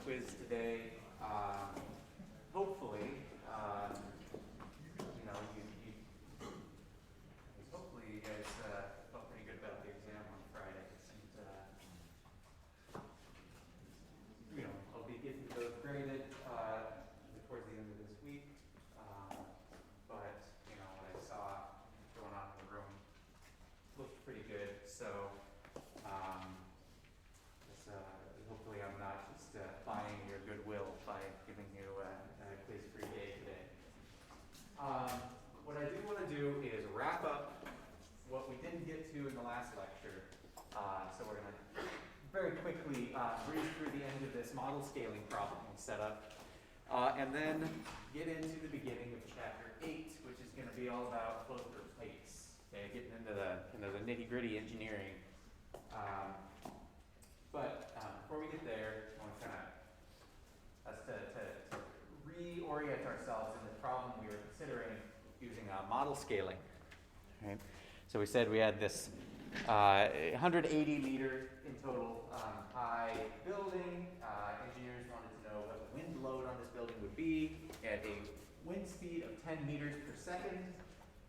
quiz today. Hopefully, hopefully you guys felt pretty good about the exam on Friday. And, I'll be getting those graded towards the end of this week. But, what I saw going on in the room looked pretty good. So, hopefully I'm not just buying your goodwill by giving you a quiz-free day today. What I do want to do is wrap up what we didn't get to in the last lecture. So we're going to very quickly breeze through the end of this model scaling problem we set up. And then get into the beginning of chapter 8, which is going to be all about flow-through plates. Okay, getting into the nitty-gritty engineering. But before we get there, I want to reorient ourselves in the problem we were considering using model scaling. Right? So we said we had this 180 meter in total high building. Engineers wanted to know what the wind load on this building would be at a wind speed of 10 meters per second.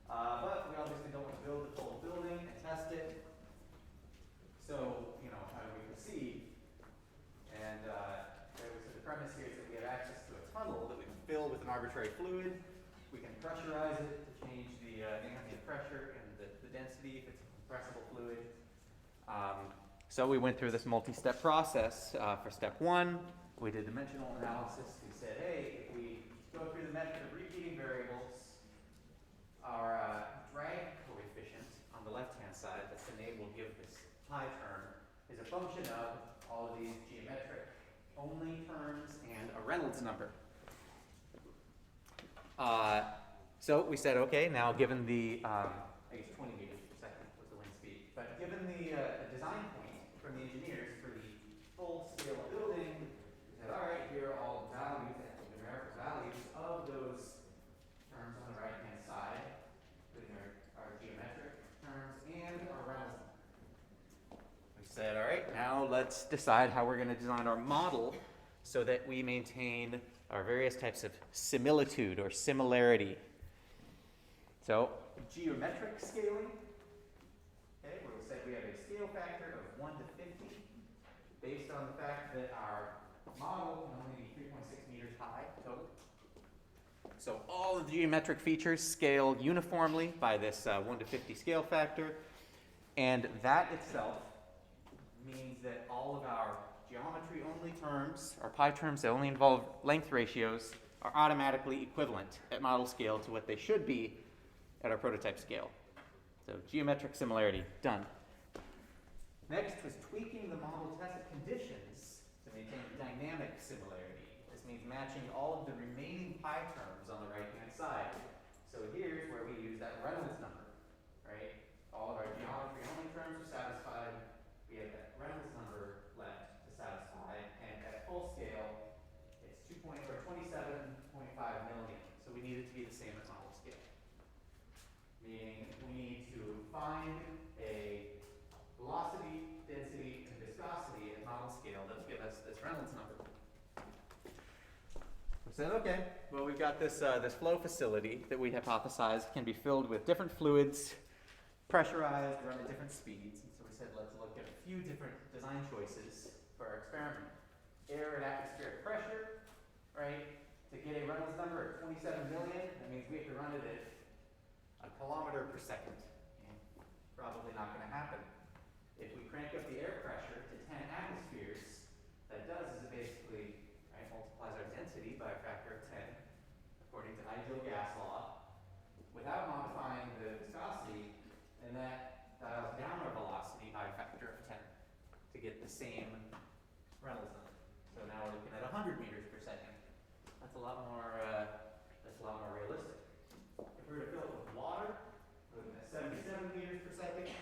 But we obviously don't want to build the whole building and test it. So, how do we proceed? And so the premise here is that we have access to a tunnel that we can fill with an arbitrary fluid. We can pressurize it to change the ambient pressure and the density if it's a compressible fluid. So we went through this multi-step process. For step 1, we did dimensional analysis. We said, hey, if we go through the method of repeating variables, our drag coefficient on the left-hand side, that's the name we'll give this pi term, is a function of all of these geometric only terms and a Reynolds number. So we said, okay, now given the, I guess 20 meters per second was the wind speed, but given the design point from the engineers for the full scale building, we said, all right, here are all the values, the numerical values of those terms on the right-hand side, including our geometric terms and our Reynolds number. We said, all right, now let's decide how we're going to design our model so that we maintain our various types of similitude or similarity. So, geometric scaling, okay, where we said we have a scale factor of 1 to 50 based on the fact that our model can only be 3.6 meters high total. So all of the geometric features scale uniformly by this 1 to 50 scale factor, and that itself means that all of our geometry-only terms, our pi terms that only involve length ratios, are automatically equivalent at model scale to what they should be at our prototype scale. So geometric similarity, done. Next was tweaking the model test conditions to maintain dynamic similarity. This means matching all of the remaining pi terms on the right-hand side. So here's where we use that Reynolds number, right? All of our geometry-only terms are satisfied. We have that Reynolds number left to satisfy, and at full scale, it's 27.5 million. So we need it to be the same at model scale. Meaning we need to find a velocity, density, and viscosity at model scale that will give us this Reynolds number. We said, okay, well, we've got this flow facility that we hypothesized can be filled with different fluids, pressurized, run at different speeds. And so we said, let's look at a few different design choices for our experiment. Air at atmospheric pressure, right? To get a Reynolds number at 27 million, that means we have to run it at a kilometer per second. Okay? Probably not going to happen. If we crank up the air pressure to 10 atmospheres, that does is it basically multiplies our density by a factor of 10, according to ideal gas law, without modifying the viscosity, and that dials down our velocity by a factor of 10 to get the same Reynolds number. So now we're looking at 100 meters per second. That's a lot more realistic. If we were to fill it with water, we're looking at 77 meters per second.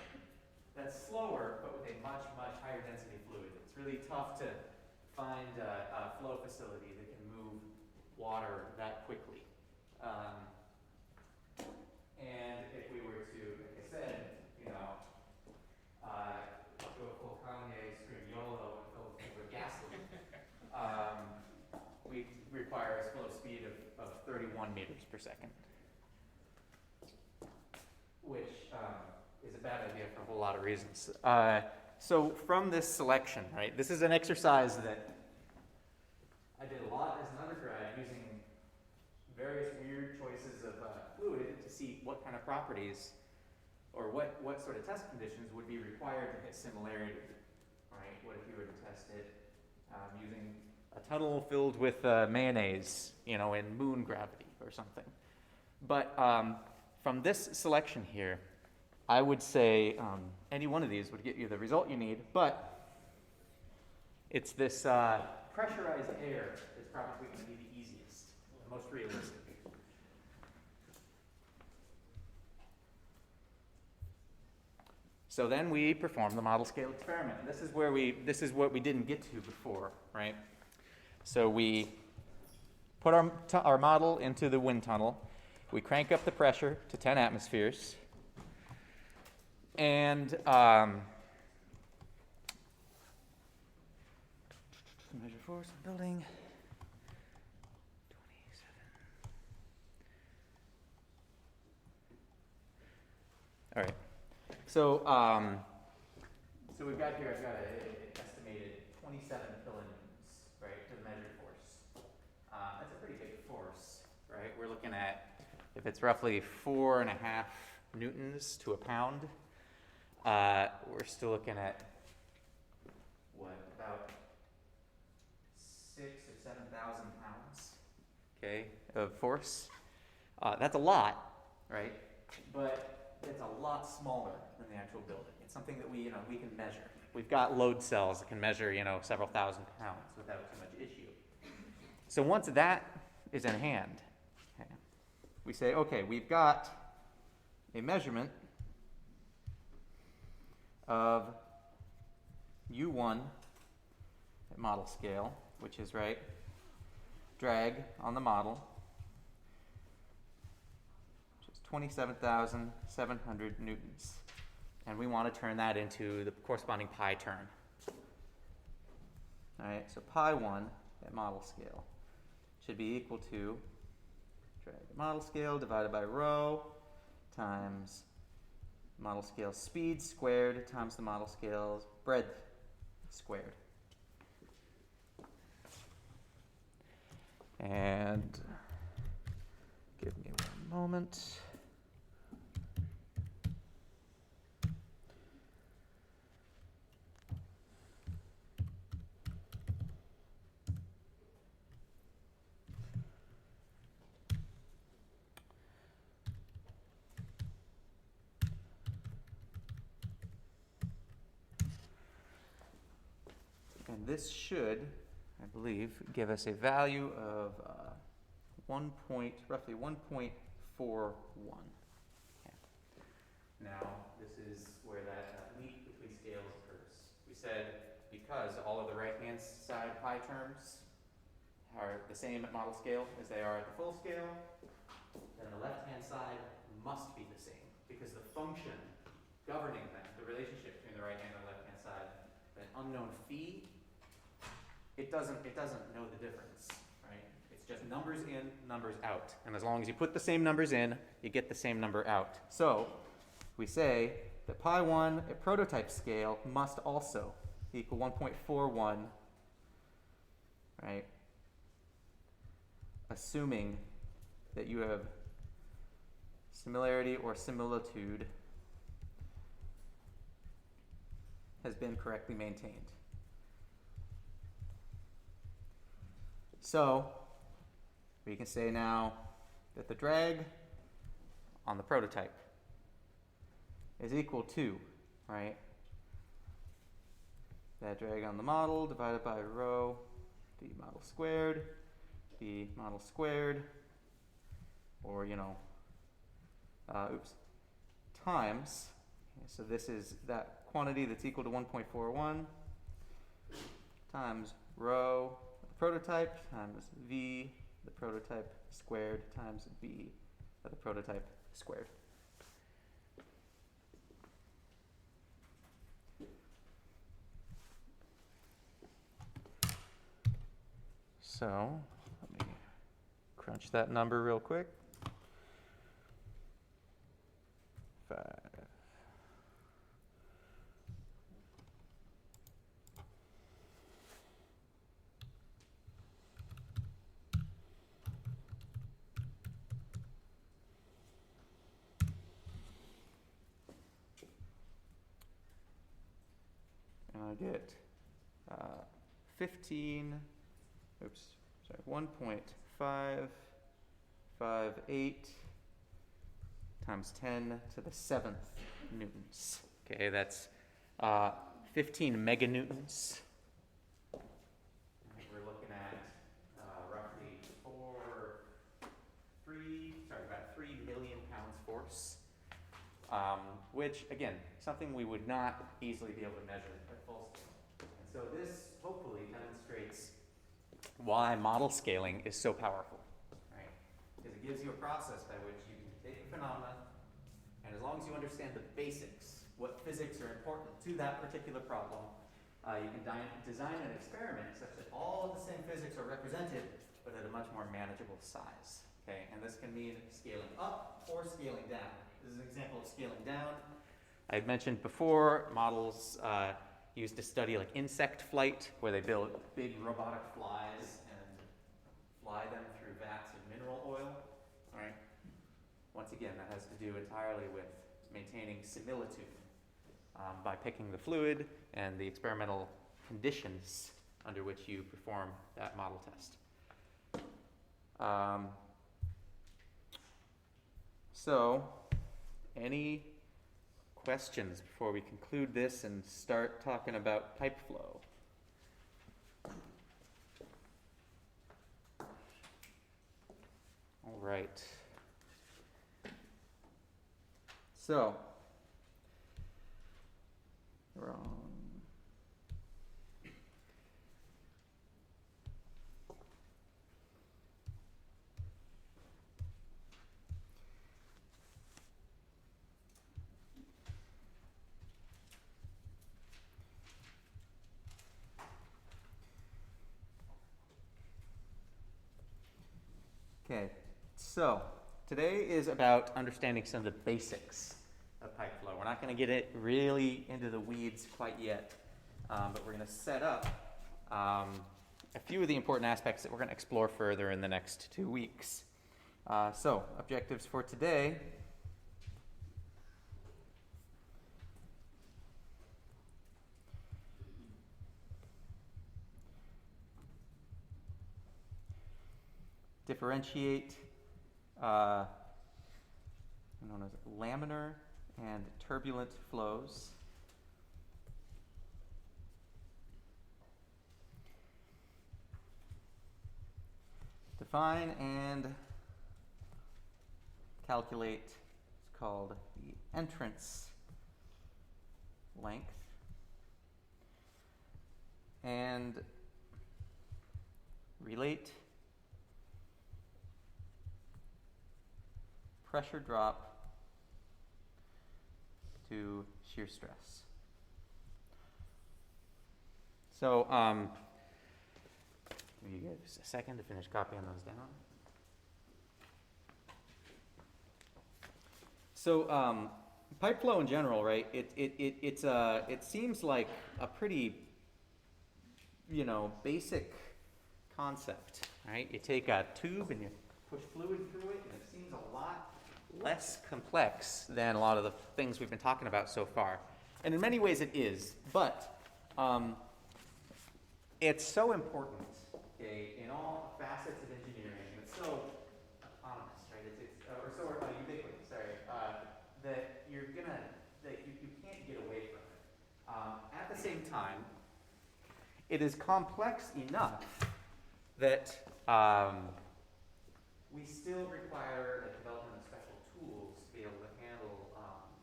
That's slower, but with a much, much higher density fluid. It's really tough to find a flow facility that can move water that quickly. And if we were to, like I said, go full Kanye, scream YOLO, and fill it with gasoline, 1 meters per second, which is a bad idea for a whole lot of reasons. So from this selection, right, this is an exercise that I did a lot as an undergrad using various weird choices of fluid to see what kind of properties or what sort of test conditions would be required to hit similarity, right? What if you were to test it using a tunnel filled with mayonnaise, you know, in moon gravity or something. But from this selection here, I would say any one of these would get you the result you need, but it's this pressurized air that's probably going to be the easiest, the most realistic. So then we perform the model scale experiment. And this is what we didn't get to before, right? So we put our model into the wind tunnel. We crank up the pressure to 10 atmospheres. And measure force in the building. 27. All right. So, so we've got here, I've got an estimated 27 kilonewtons, right, to the measured force. That's a pretty big force, right? We're looking at, if it's roughly 4.5 newtons to a pound, we're still looking at, what, about 6,000 or 7,000 pounds, okay, of force. That's a lot, right? But it's a lot smaller than the actual building. It's something that we can measure. We've got load cells that can measure, several thousand pounds without too much issue. So once that is in hand, okay, we say, okay, we've got a measurement of U1 at model scale, which is, right, drag on the model, 27,700 newtons. And we want to turn that into the corresponding pi term. All right, so pi 1 at model scale should be equal to drag at model scale divided by rho times model scale speed squared times the model scale's breadth squared. And give me one moment. And this should, I believe, give us a value of roughly 1.41. Okay. Now, this is where that leap between scales occurs. We said because all of the right-hand side pi terms are the same at model scale as they are at the full scale, then the left-hand side must be the same because the function governing them, the relationship between the right-hand and left-hand side, that unknown phi, it doesn't know the difference, right? It's just numbers in, numbers out. And as long as you put the same numbers in, you get the same number out. So we say that pi 1 at prototype scale must also equal 1.41, right? Assuming that you have similarity or similitude has been correctly maintained. So we can say now that the drag on the prototype is equal to, right, that drag on the model divided by rho d model squared, or, times, okay, so this is that quantity that's equal to 1.41 times rho prototype times v the prototype squared times v of the prototype squared. So let me crunch that number real quick. 5. And I get 1.558 times 10 to the 7th newtons. Okay, that's 15 meganewtons. We're looking at roughly about 3 million pounds force, which, again, something we would not easily be able to measure at full scale. And so this hopefully demonstrates why model scaling is so powerful, right? Because it gives you a process by which you can take a phenomenon, and as long as you understand the basics, what physics are important to that particular problem, you can design an experiment such that all of the same physics are represented, but at a much more manageable size. Okay, and this can mean scaling up or scaling down. This is an example of scaling down. I had mentioned before models used to study like insect flight, where they build big robotic flies and fly them through vats of mineral oil. All right. Once again, that has to do entirely with maintaining similitude by picking the fluid and the experimental conditions under which you perform that model test. So, any questions before we conclude this and start talking about pipe flow? All right. So, we're on. Okay, so today is about understanding some of the basics of pipe flow. We're not going to get it really into the weeds quite yet, but we're going to set up a few of the important aspects that we're going to explore further in the next 2 weeks. So, objectives for today. Differentiate known as laminar and turbulent flows. Define and calculate, it's called the entrance length. And relate pressure drop to shear stress. So, give you guys a second to finish copying those down. So, pipe flow in general, right? It seems like a pretty, basic concept, right? You take a tube and you push fluid through it, and it seems a lot less complex than a lot of the things we've been talking about so far. And in many ways it is, but it's so important, okay, in all facets of engineering, and it's so autonomous, right? Or so ubiquitous, sorry, that you can't get away from it. At the same time, it is complex enough that we still require the development of special tools to be able to handle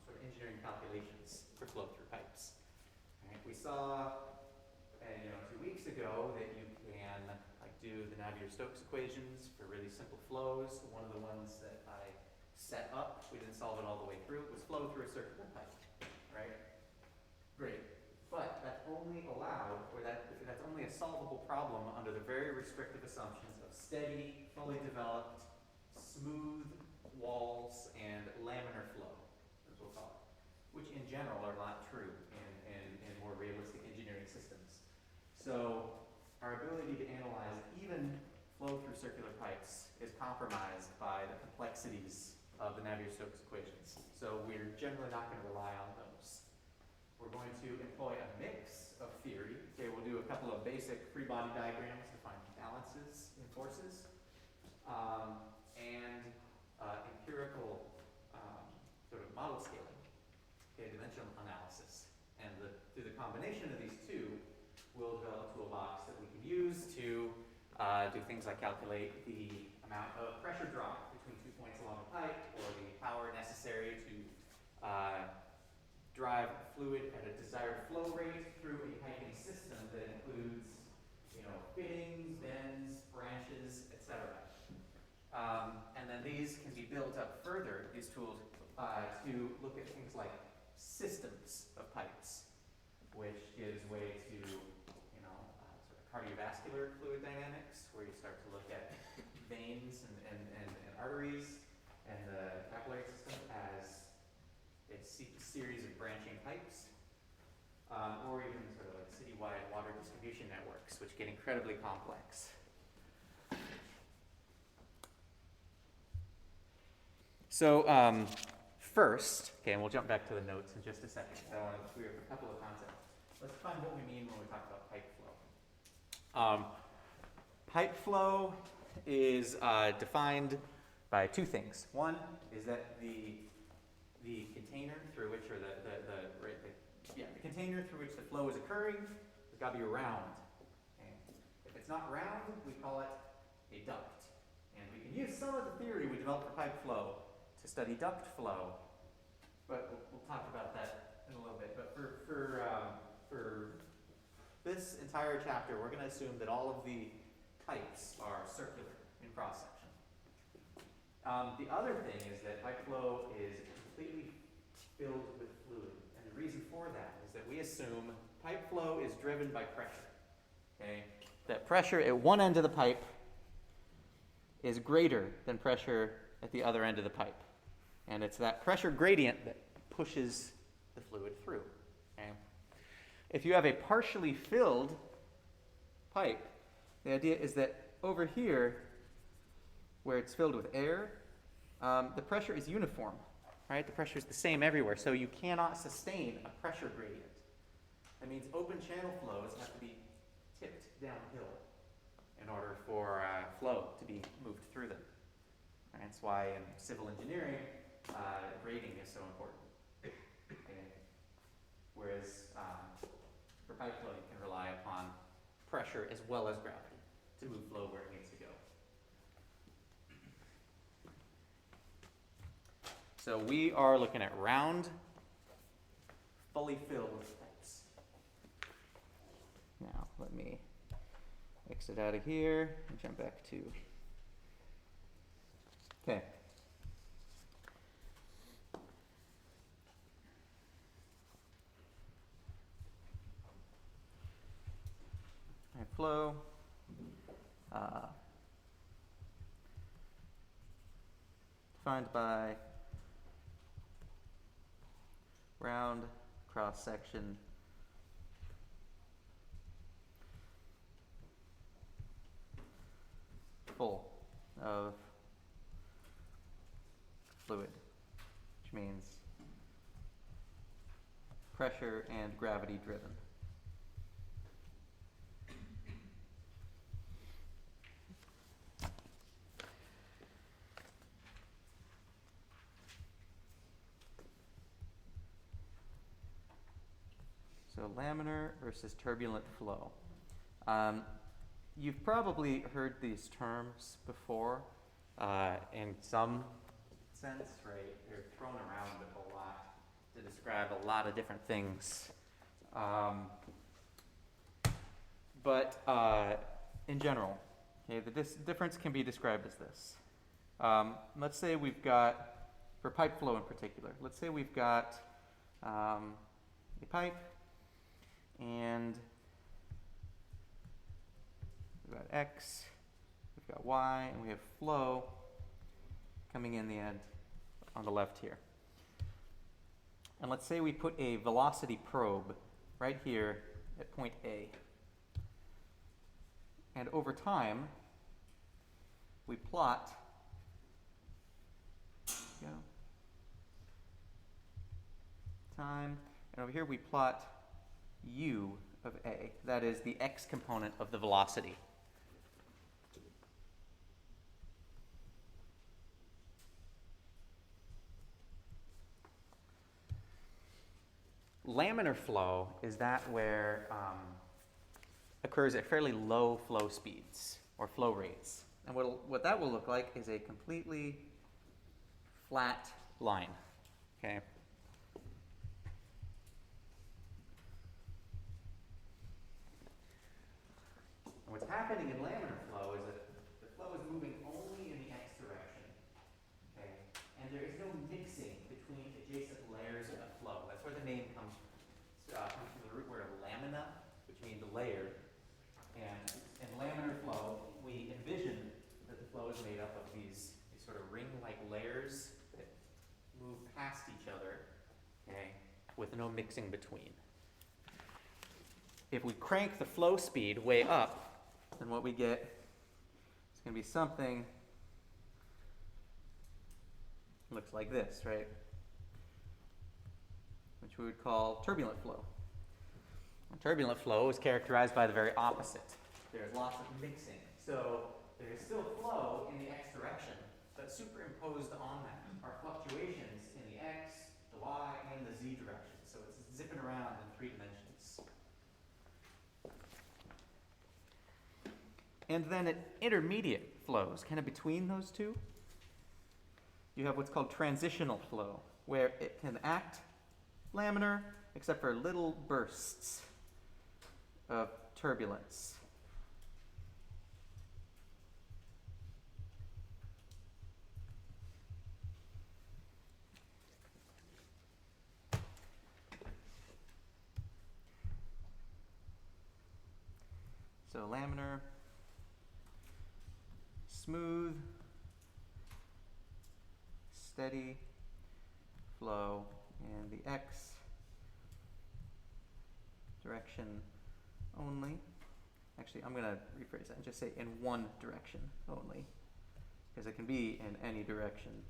sort of engineering calculations for flow-through pipes. Right? We saw, 2 weeks ago that you can do the Navier-Stokes equations for really simple flows. One of the ones that I set up, we didn't solve it all the way through, was flow through a circular pipe, right? Great. But that's only allowed, or that's only a solvable problem under the very restrictive assumptions of steady, fully developed, smooth walls and laminar flow, as we'll call it, which in general are not true in more realistic engineering systems. So our ability to analyze even flow through circular pipes is compromised by the complexities of the Navier-Stokes equations. So we're generally not going to rely on those. We're going to employ a mix of theory. Okay, we'll do a couple of basic free body diagrams to find balances in forces, and empirical sort of model scaling, okay, dimensional analysis. And through the combination of these two, we'll develop a toolbox that we can use to do things like calculate the amount of pressure drop between 2 points along the pipe, or the power necessary to drive fluid at a desired flow rate through a piping system that includes, fittings, bends, branches, etc. And then these can be built up further, these tools, to look at things like systems of pipes, which gives way to, sort of cardiovascular fluid dynamics, where you start to look at veins and arteries and the capillary system as a series of branching pipes, or even sort of like citywide water distribution networks, which get incredibly complex. So first, okay, and we'll jump back to the notes in just a second. I want to clear up a couple of concepts. Let's define what we mean when we talk about pipe flow. Pipe flow is defined by two things. One is that the container through which, or the container through which the flow is occurring has got to be round. Okay? If it's not round, we call it a duct. And we can use some of the theory we developed for pipe flow to study duct flow, but we'll talk about that in a little bit. But for this entire chapter, we're going to assume that all of the pipes are circular in cross-section. The other thing is that pipe flow is completely filled with fluid. And the reason for that is that we assume pipe flow is driven by pressure. Okay? That pressure at one end of the pipe is greater than pressure at the other end of the pipe. And it's that pressure gradient that pushes the fluid through. Okay? If you have a partially filled pipe, the idea is that over here, where it's filled with air, the pressure is uniform, right? The pressure is the same everywhere, so you cannot sustain a pressure gradient. That means open channel flows have to be tipped downhill in order for flow to be moved through them. And that's why in civil engineering, grading is so important. Okay? Whereas for pipe flow, you can rely upon pressure as well as gravity to move flow where it needs to go. So we are looking at round, fully filled pipes. Now let me exit out of here and jump back to, okay. Flow. Defined by round cross section full of fluid, which means pressure and gravity driven. So laminar versus turbulent flow. You've probably heard these terms before in some sense, right? They're thrown around a lot to describe a lot of different things. But in general, okay, the difference can be described as this. Let's say we've got, for pipe flow in particular, let's say we've got a pipe, and got X, we've got Y, and we have flow coming in the end on the left here. And let's say we put a velocity probe right here at point A. And over time, we plot time, and over here we plot u of A. That is the x component of the velocity. Laminar flow is that where occurs at fairly low flow speeds or flow rates. And what that will look like is a completely flat line. Okay. And what's happening in laminar flow is that the flow is moving only in the x direction. Okay. And there is no mixing between adjacent layers of flow. That's where the name comes from the root word of lamina, which means layer. And in laminar flow, we envision that the flow is made up of these sort of ring-like layers that move past each other, okay, with no mixing between. If we crank the flow speed way up, then what we get is going to be something looks like this, right? Which we would call turbulent flow. And turbulent flow is characterized by the very opposite. There's lots of mixing. So there's still flow in the x direction, but superimposed on that are fluctuations in the x, the y, and the z direction. So it's zipping around in 3 dimensions. And then at intermediate flows, kind of between those two, you have what's called transitional flow, where it can act laminar, except for little bursts of turbulence. So laminar, smooth, steady flow in the x direction only. Actually, I'm going to rephrase that and just say in one direction only, because it can be in any direction.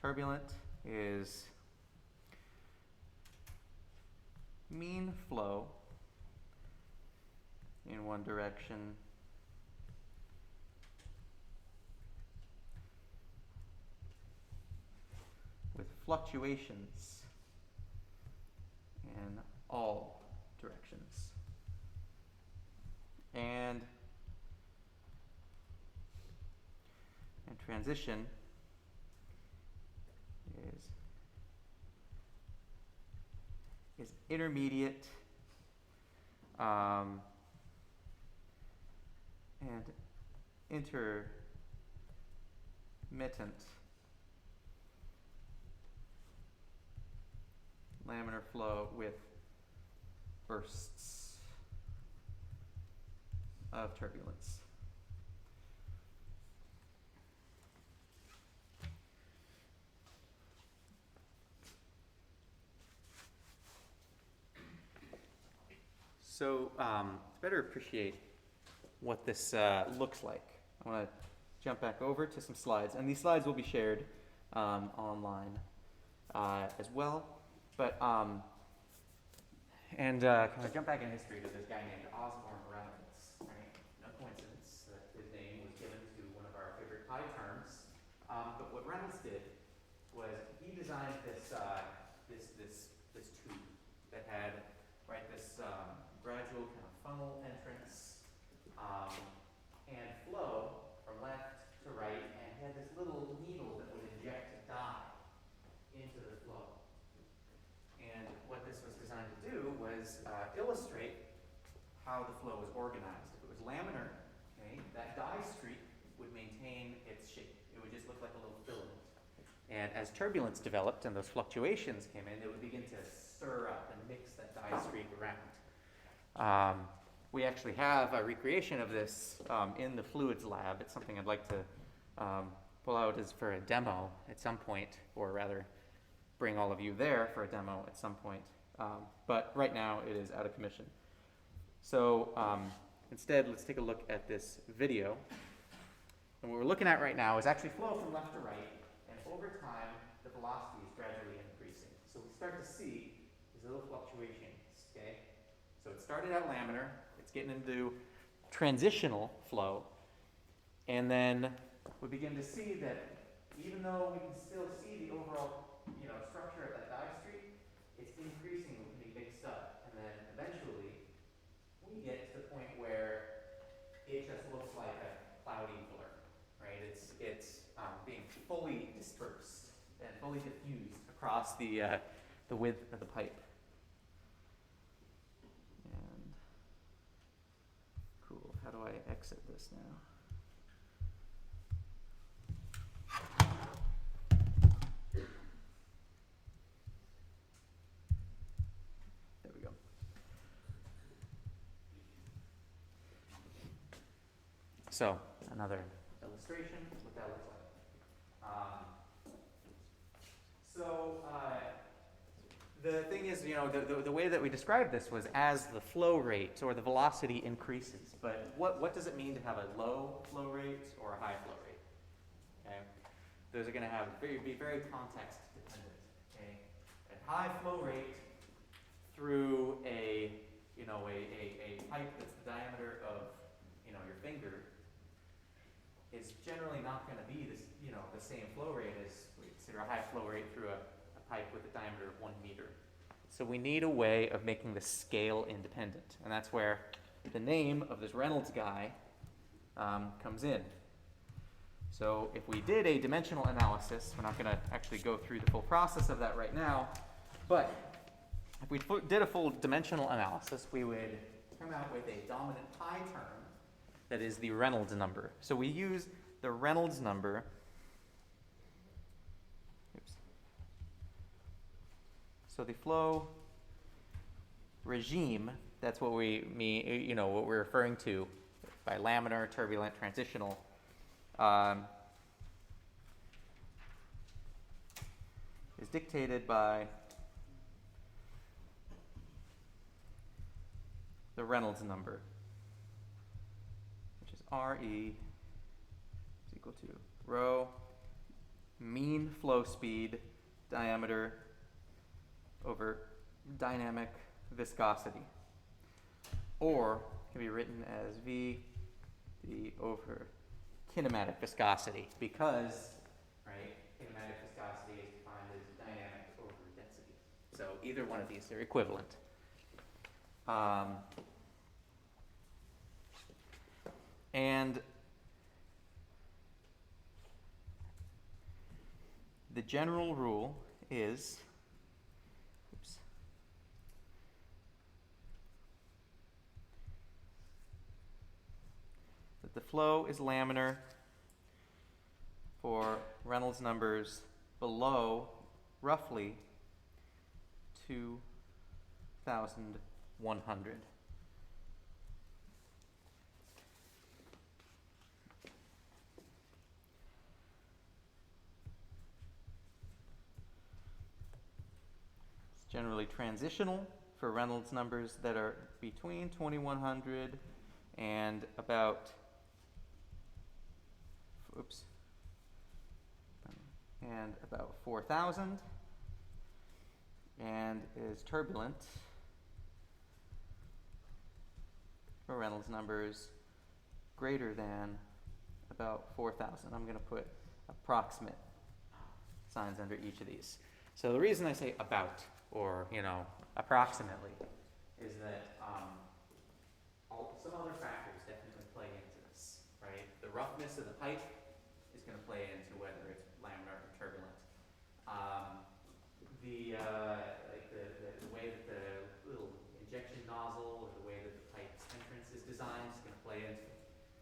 Turbulent is mean flow in one direction with fluctuations in all directions. And transition is intermediate and intermittent laminar flow with bursts of turbulence. So to better appreciate what this looks like, I want to jump back over to some slides. And these slides will be shared online as well. But, kind of jump back in history to this guy named Osborne Reynolds. Right? No coincidence that his name was given to one of our favorite pi terms. But what Reynolds did was he designed this tube that had this gradual kind of funnel entrance and flow from left to right, and had this little needle that would inject dye into the flow. And what this was designed to do was illustrate how the flow was organized. If it was laminar, okay, that dye streak would maintain its shape. It would just look like a little filament. And as turbulence developed and those fluctuations came in, it would begin to stir up and mix that dye stream around. We actually have a recreation of this in the fluids lab. It's something I'd like to pull out as for a demo at some point, or rather bring all of you there for a demo at some point. But right now it is out of commission. So instead, let's take a look at this video. And what we're looking at right now is actually flow from left to right, and over time, the velocity is gradually increasing. So we start to see these little fluctuations, okay? So it started out laminar, it's getting into transitional flow, and then we begin to see that even though we can still see the overall, structure of that dye stream, it's increasingly being mixed up, and then eventually we get to the point where it just looks like a cloudy blur, right? It's being fully dispersed and fully diffused across the width of the pipe. And cool. How do I exit this now? There we go. So another illustration of what that looks like. The thing is, the way that we described this was as the flow rate or the velocity increases. But what does it mean to have a low flow rate or a high flow rate? Okay, those are going to be very context dependent. Okay, a high flow rate through a pipe that's the diameter of your finger is generally not going to be this, the same flow rate as we consider a high flow rate through a pipe with a diameter of 1 meter. So we need a way of making the scale independent, and that's where the name of this Reynolds guy comes in. So if we did a dimensional analysis, we're not going to actually go through the full process of that right now, but if we did a full dimensional analysis, we would come out with a dominant pi term that is the Reynolds number. So we use the Reynolds number. Oops. So the flow regime, that's what we mean, what we're referring to by laminar, turbulent, transitional. Is dictated by the Reynolds number, which is RE is equal to rho mean flow speed diameter over dynamic viscosity, or can be written as V over kinematic viscosity, because kinematic viscosity is defined as dynamic over density. So either one of these are equivalent. And the general rule is, that the flow is laminar for Reynolds numbers below roughly 2,100. It's generally transitional for Reynolds numbers that are between 2,100 and about 4,000, and is turbulent for Reynolds numbers greater than about 4,000. I'm going to put approximate signs under each of these. So the reason I say about, or approximately, is that some other factors definitely play into this, right? The roughness of the pipe is going to play into whether it's laminar or turbulent. The way that the little injection nozzle or the way that the pipe's entrance is designed is going to play into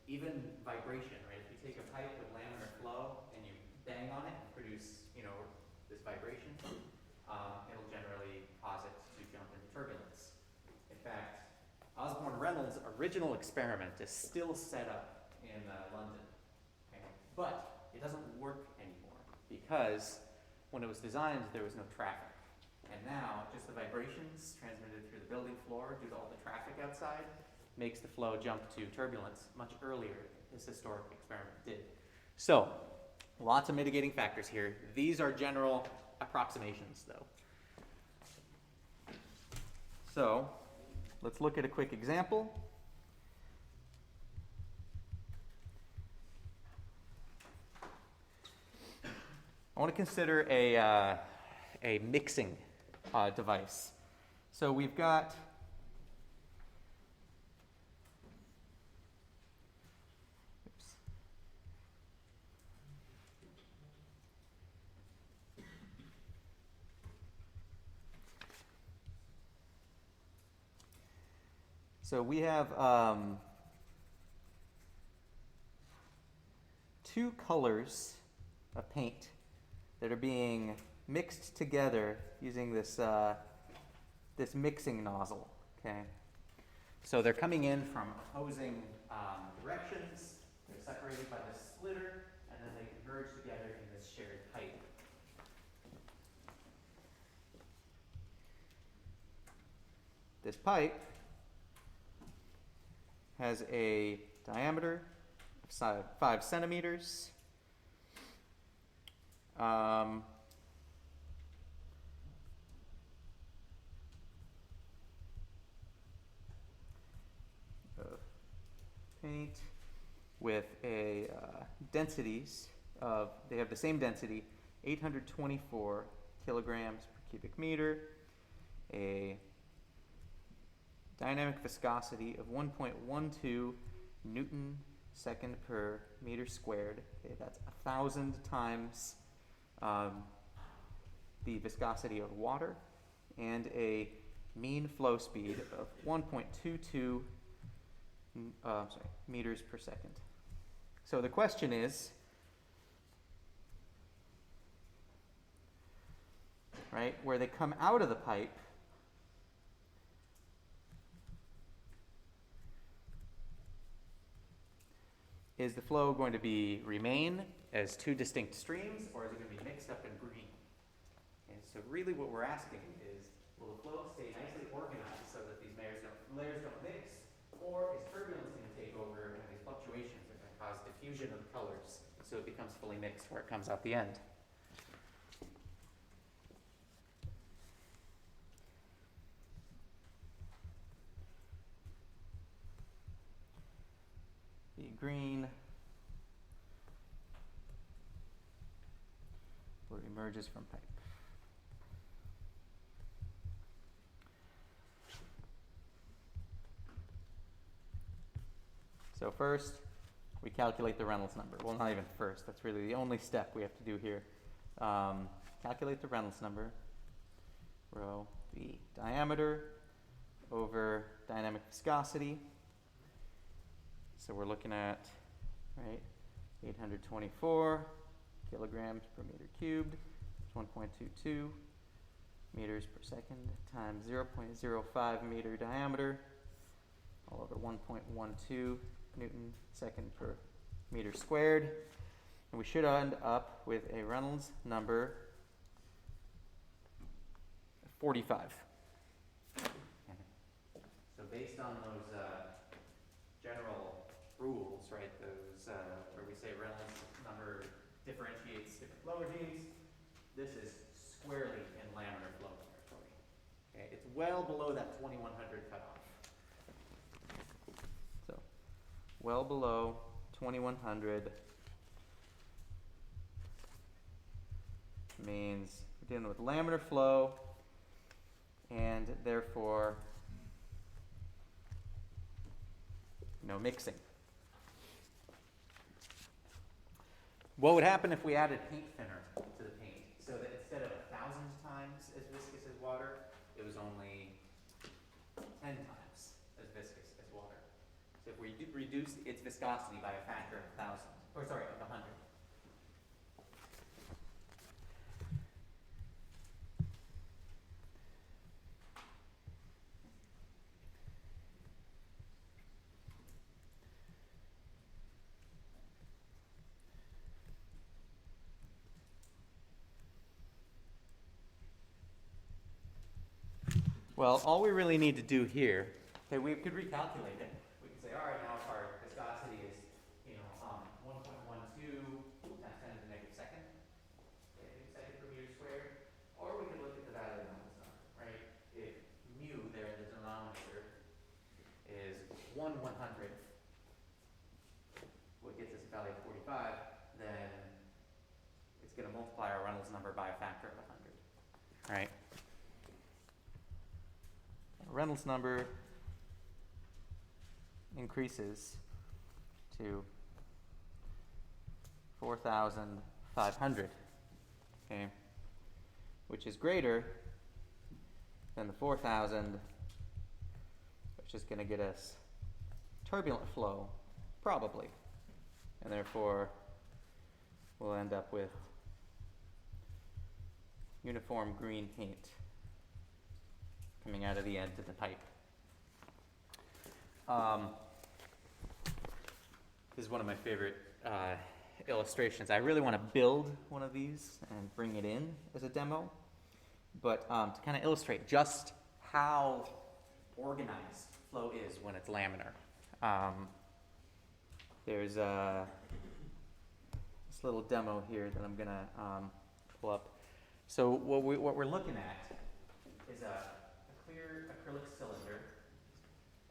even vibration, right? If you take a pipe with laminar flow and you bang on it and produce, vibration, it'll generally cause it to jump into turbulence. In fact, Osborne Reynolds' original experiment is still set up in London, okay? But it doesn't work anymore because when it was designed, there was no traffic. And now, just the vibrations transmitted through the building floor due to all the traffic outside makes the flow jump to turbulence much earlier than this historic experiment did. So, lots of mitigating factors here. These are general approximations, though. So, let's look at a quick example. I want to consider a mixing device. So we've got So we have two colors of paint that are being mixed together using this this mixing nozzle. Okay, so they're coming in from opposing directions. They're separated by this splitter, and then they converge together in this shared pipe. This pipe has a diameter of 5 centimeters. Paint with a densities of, they have the same density, 824 kilograms per cubic meter, a dynamic viscosity of 1.12 Newton second per meter squared. Okay, that's 1,000 times the viscosity of water, and a mean flow speed of 1.22 meters per second. So the question is, right, where they come out of the pipe, is the flow going to remain as two distinct streams, or is it going to be mixed up in green? And so really what we're asking is, will the flow stay nicely organized so that these layers don't mix, or is turbulence going to take over and these fluctuations are going to cause diffusion of the colors so it becomes fully mixed where it comes out the end? The green where it emerges from pipe. So first, we calculate the Reynolds number. Well, not even first. That's really the only step we have to do here. Calculate the Reynolds number. Rho the diameter over dynamic viscosity. So we're looking at, right, 824 kilograms per meter cubed, 1.22 meters per second times 0.05 meter diameter, all over 1.12 Newton second per meter squared. And we should end up with a Reynolds number of 45. So based on those general rules, right, those where we say Reynolds number differentiates different flow regimes, this is squarely in laminar flow territory. Okay, it's well below that 2100 cutoff. So, well below 2100 means we're dealing with laminar flow, and therefore no mixing. What would happen if we added paint thinner to the paint so that instead of 1,000 times as viscous as water, it was only 10 times as viscous as water? So if we reduced its viscosity by a factor of 1,000, or sorry, of 100. Well, all we really need to do here, okay, we could recalculate it. We could say, all right, now if our viscosity is, 1.12 times 10 to the negative second, okay, second per meter squared, or we could look at the value of Reynolds number, right? If mu there in the denominator is 1/100th, what gets us a value of 45, then it's going to multiply our Reynolds number by a factor of 100, right? Reynolds number increases to 4,500, okay, which is greater than the 4,000, which is going to get us turbulent flow, probably, and therefore we'll end up with uniform green paint coming out of the end of the pipe. This is one of my favorite illustrations. I really want to build one of these and bring it in as a demo, but to kind of illustrate just how organized flow is when it's laminar. There's this little demo here that I'm going to pull up. So what we're looking at is a clear acrylic cylinder,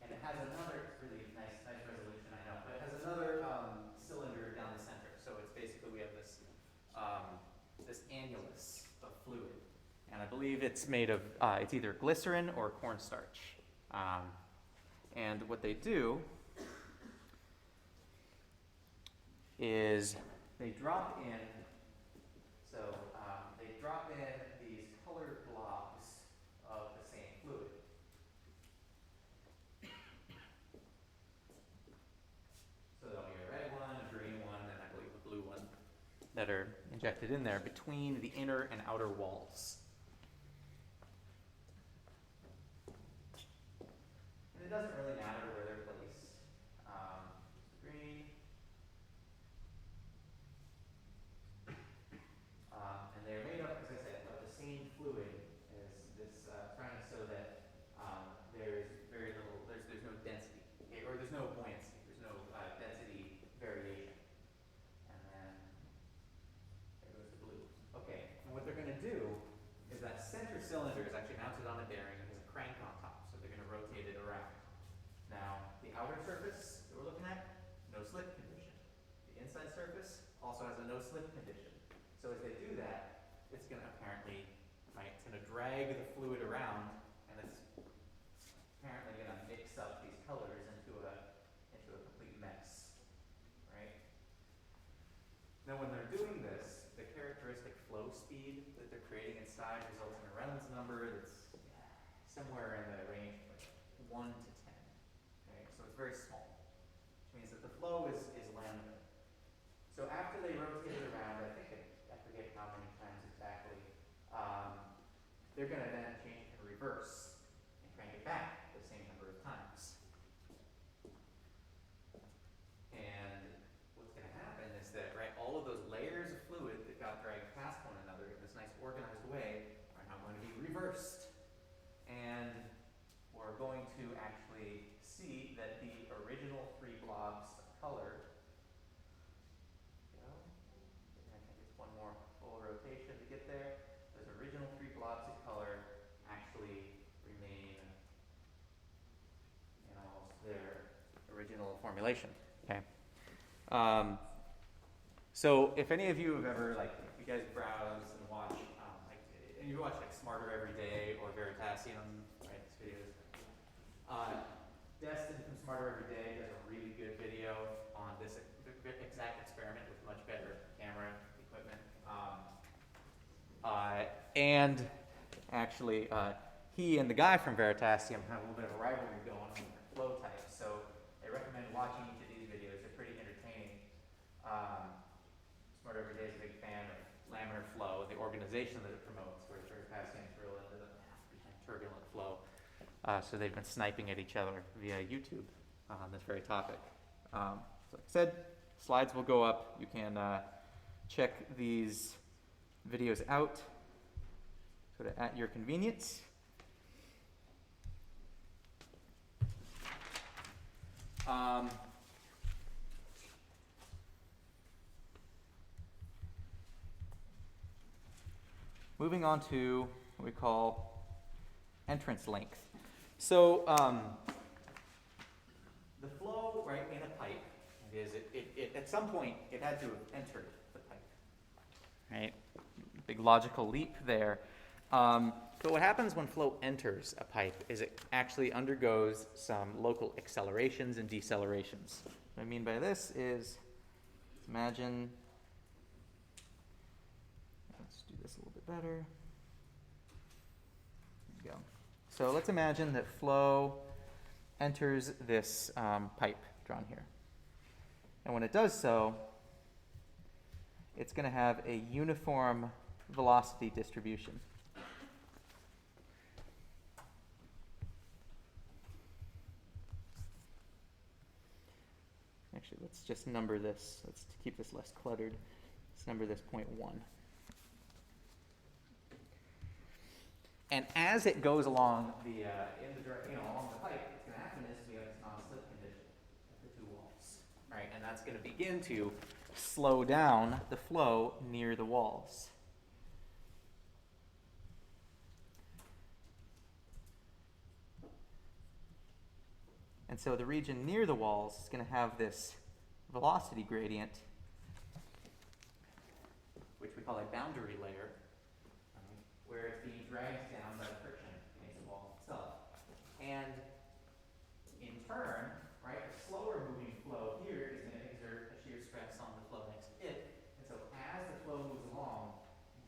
and it has another really nice resolution, I know, but it has another cylinder down the center. So it's basically, we have this this annulus of fluid, and I believe it's made of it's either glycerin or cornstarch. And what they do is they drop in. So they drop in these colored blobs of the same fluid. So there'll be a red one, a green one, and I believe a blue one that are injected in there between the inner and outer walls. And it doesn't really matter where they're placed. Green. And they're made up, as I said, of the same fluid as this, trying so that there's very little, there's no density, okay, or there's no buoyancy, there's no density variation. And then there goes the blue. Okay, and what they're going to do is that center cylinder is actually mounted on a bearing and has a crank on top, so they're going to rotate it around. Now, the outer surface that we're looking at, no slip condition. The inside surface also has a no slip condition. So as they do that, it's going to apparently, right, it's going to drag the fluid around, and it's apparently going to mix up these colors into a complete mess, right? Now when they're doing this, the characteristic flow speed that they're creating inside results in a Reynolds number that's somewhere in the range of like 1 to 10. Okay, so it's very small, which means that the flow is laminar. So after they rotate it around, I forget how many times exactly, they're going to then change and reverse and crank it back the same number of times. And what's going to happen is that, right, all of those layers of fluid that got dragged past one another in this nice organized way are now going to be reversed. And we're going to actually see that the original 3 blobs of color, I think it's one more full rotation to get there. Those original 3 blobs of color actually remain in almost their original formulation. Okay. So if any of you have ever, like, if you guys browse and watch, and you watch like Smarter Every Day or Veritasium, right? These videos. Destin from Smarter Every Day does a really good video on this exact experiment with much better camera equipment. And actually, he and the guy from Veritasium have a little bit of a rivalry going on with their flow types. So I recommend watching each of these videos. They're pretty entertaining. Smarter Every Day is a big fan of laminar flow, the organization that it promotes, whereas Veritasium is real into the turbulent flow. So they've been sniping at each other via YouTube on this very topic. So like I said, slides will go up. You can check these videos out sort of at your convenience. Moving on to what we call entrance length. So the flow, right, in a pipe is it at some point it had to have entered the pipe, right? Big logical leap there. So what happens when flow enters a pipe is it actually undergoes some local accelerations and decelerations. What I mean by this is, imagine, let's do this a little bit better. There we go. So let's imagine that flow enters this pipe drawn here. And when it does so, it's going to have a uniform velocity distribution. Actually, let's just number this. Let's keep this less cluttered. Let's number this 0.1. And as it goes along the along the pipe, what's going to happen is we have this non-slip condition at the two walls, right? And that's going to begin to slow down the flow near the walls. And so the region near the walls is going to have this velocity gradient, which we call a boundary layer, where it's being dragged down by the friction against the wall itself. And in turn, right, a slower moving flow here is going to exert a shear stress on the flow next to it. And so as the flow moves along,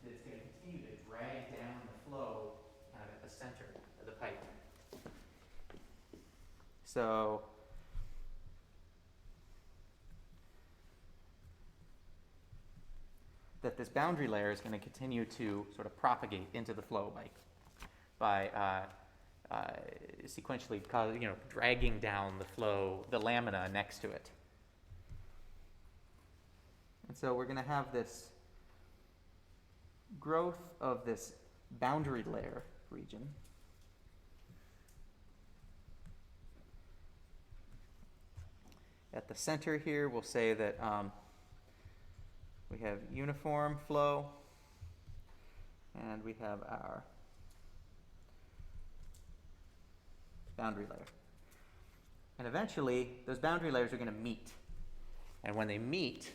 it's going to continue to drag down the flow kind of at the center of the pipe. So that this boundary layer is going to continue to sort of propagate into the flow by sequentially dragging down the flow, the lamina next to it. And so we're going to have this growth of this boundary layer region. At the center here, we'll say that we have uniform flow, and we have our boundary layer. And eventually, those boundary layers are going to meet. And when they meet,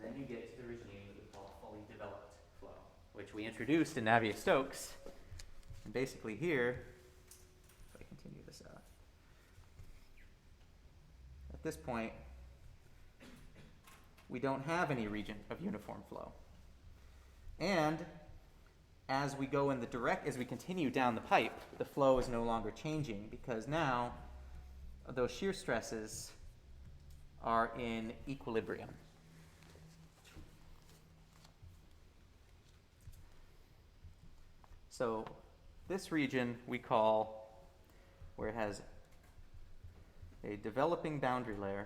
then you get to the regime that we call fully developed flow, which we introduced in Navier-Stokes. And basically here, if I continue this out, at this point, we don't have any region of uniform flow. And as we go in as we continue down the pipe, the flow is no longer changing because now those shear stresses are in equilibrium. So this region we call, where it has a developing boundary layer,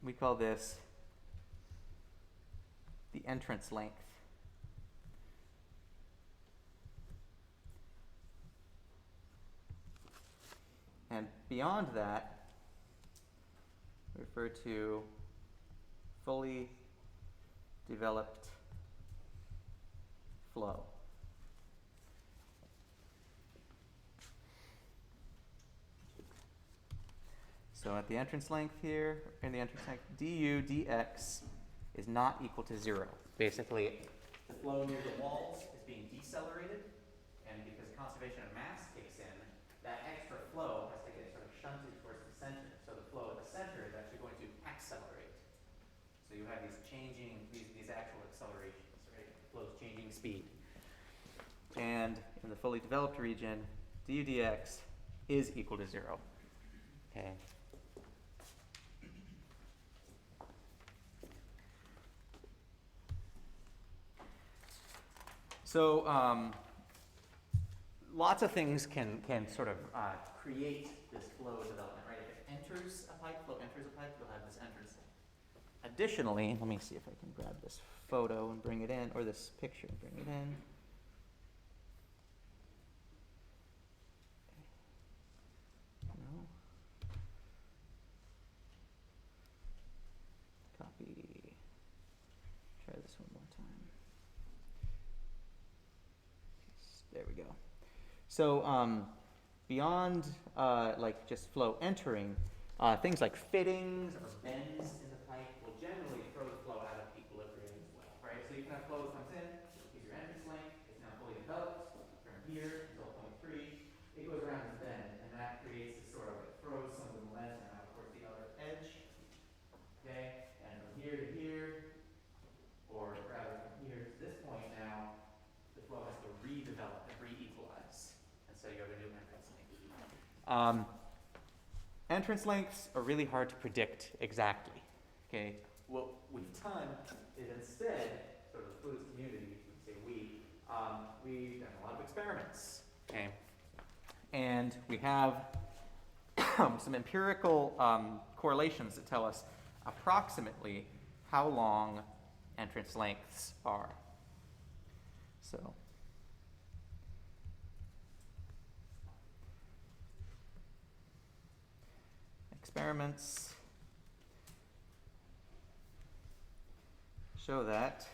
we call this the entrance length. And beyond that, we refer to fully developed flow. So at the entrance length here, in the entrance length, du dx is not equal to 0. Basically, the flow near the walls is being decelerated, and because conservation of mass kicks in, that extra flow has to get sort of shunted towards the center. So the flow at the center is actually going to accelerate. So you have these changing, these actual accelerations, right? The flow's changing speed. And in the fully developed region, du dx is equal to 0. Okay. So lots of things can sort of create this flow development, right? If it enters a pipe, flow enters a pipe, you'll have this entrance. Additionally, let me see if I can grab this photo and bring it in, or this picture and bring it in. So beyond like just flow entering, things like fittings or bends in the pipe will generally throw the flow out of equilibrium as well, right? So you can have flow that comes in, here's your entrance length, it's now fully developed from here until point 3. It goes around this bend, and that creates this sort of, it throws some of the momentum out towards the other edge, okay? And from here to here, or rather from here to this point now, the flow has to redevelop and re-equalize. And so you have a new entrance length. Entrance lengths are really hard to predict exactly. Okay, what we've done is instead, sort of the fluids community, we say we've done a lot of experiments. Okay, and we have some empirical correlations that tell us approximately how long entrance lengths are. So experiments show that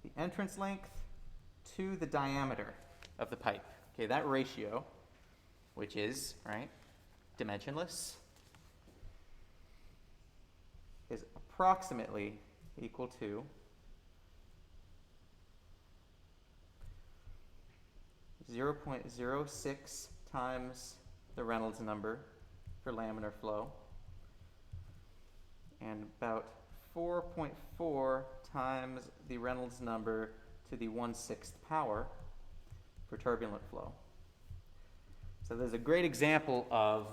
the entrance length to the diameter of the pipe, okay, that ratio, which is, right, dimensionless, is approximately equal to 0.06 times the Reynolds number for laminar flow, and about 4.4 times the Reynolds number to the 1/6 power for turbulent flow. So there's a great example of,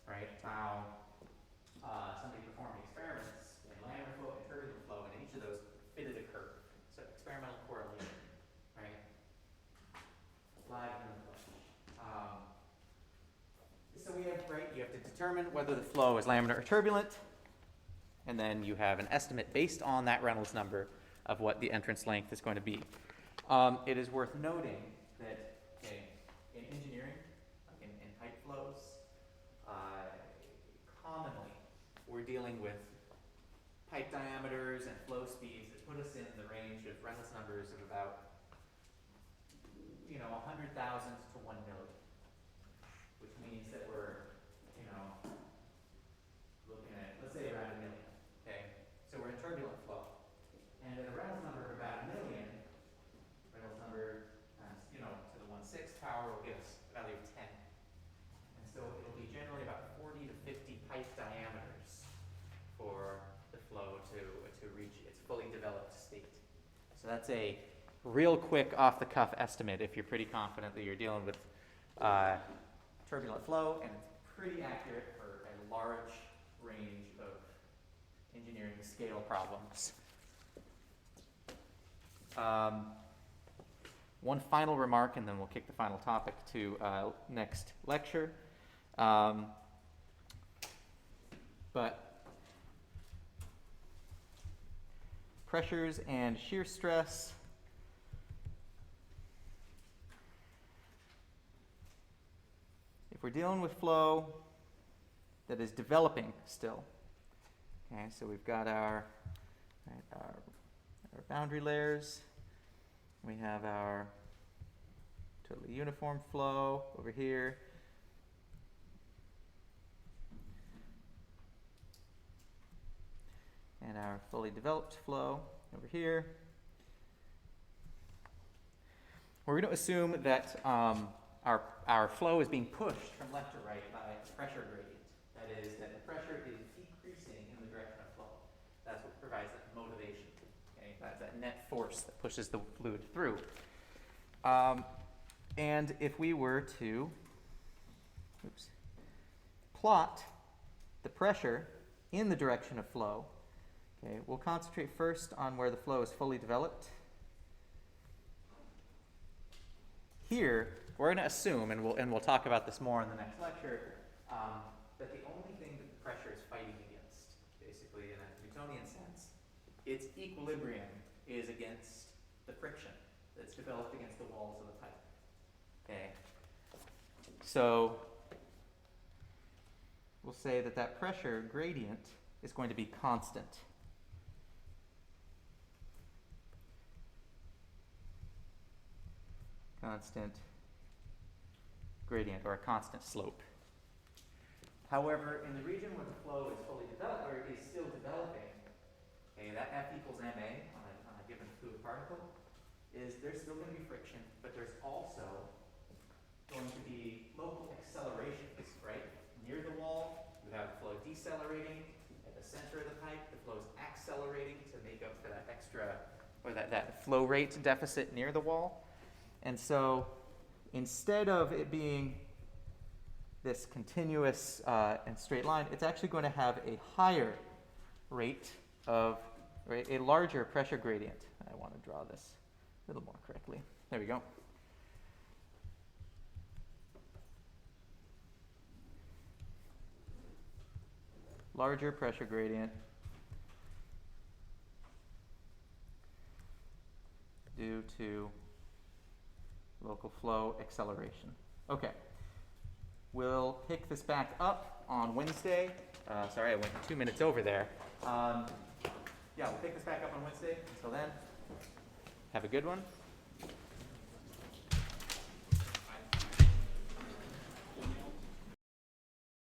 right, how somebody performed experiments in laminar flow and turbulent flow, and each of those fitted a curve. So experimental correlation, right? Live in the flesh. So we have, right, you have to determine whether the flow is laminar or turbulent, and then you have an estimate based on that Reynolds number of what the entrance length is going to be. It is worth noting that in engineering, like in pipe flows, commonly we're dealing with pipe diameters and flow speeds that put us in the range of Reynolds numbers of about 100,000 to 1 million, which means that we're looking at, let's say, around 1 million. Okay, so we're in turbulent flow, and at a Reynolds number of about 1 million, Reynolds number times to the 1/6 power will give us a value of 10, and so it'll be generally about 40 to 50 pipe diameters for the flow to reach its fully developed state. So that's a real quick off-the-cuff estimate if you're pretty confident that you're dealing with turbulent flow, and it's pretty accurate for a large range of engineering scale problems. One final remark, and then we'll kick the final topic to next lecture. But pressures and shear stress. If we're dealing with flow that is developing still, okay, so we've got our boundary layers. We have our totally uniform flow over here. And our fully developed flow over here. We're going to assume that our flow is being pushed from left to right by a pressure gradient. That is, that the pressure is decreasing in the direction of flow. That's what provides that motivation, okay? That net force that pushes the fluid through. And if we were to plot the pressure in the direction of flow, okay, we'll concentrate first on where the flow is fully developed. Here, we're going to assume, and we'll talk about this more in the next lecture, that the only thing that the pressure is fighting against, basically in a Newtonian sense, its equilibrium is against the friction that's developed against the walls of the pipe. Okay, so we'll say that that pressure gradient is going to be constant. Constant gradient or a constant slope. However, in the region where the flow is fully developed, or is still developing, okay, that F equals ma on a given fluid particle, is there's still going to be friction, but there's also going to be local accelerations, right? Near the wall, you have the flow decelerating. At the center of the pipe, the flow is accelerating to make up for that extra, or that flow rate deficit near the wall. And so instead of it being this continuous and straight line, it's actually going to have a higher rate of, right, a larger pressure gradient. I want to draw this a little more correctly. There we go. Larger pressure gradient due to local flow acceleration. Okay. We'll pick this back up on Wednesday. Sorry, I went 2 minutes over there. Yeah, we'll pick this back up on Wednesday. Until then, have a good one.